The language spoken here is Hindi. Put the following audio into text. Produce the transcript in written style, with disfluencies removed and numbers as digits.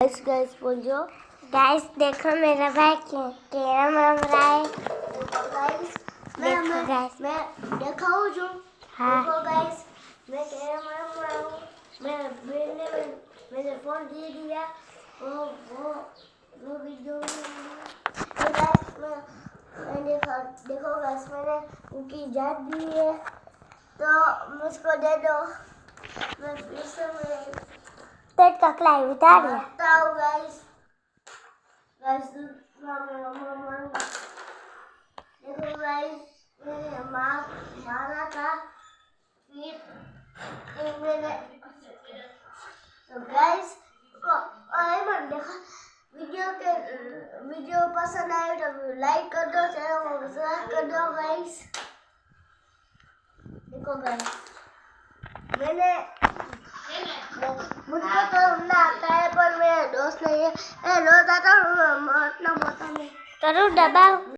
गाइस बोलो। गाइस देखो मेरा भाई कैरम रम रहा है। गाइस देखो गाइस मैं दिखाऊं जो। हाँ। देखो गाइस मैं कैरम रम रहा हूँ। मैंने फोन दे दिया। वो वीडियो तो गाइस मैंने देखो गाइस मैंने उनकी जात दी है तो मुझको दे दो। मैं फिर से मैं पेट का क्लाई उतार लिया। बताओ गाइस देखो गाइस मैंने मारा था फिर मैंने तो गाइस को मन देखा वीडियो पसंद आए तो लाइक कर दो, चैनल को सब्सक्राइब कर दो गाइस। देखो गाइस मैंने मुझको तो ना आता है पर मेरा दोस्त नहीं है। दोस्त आता इतना मोटा नहीं करूँ दबाओ।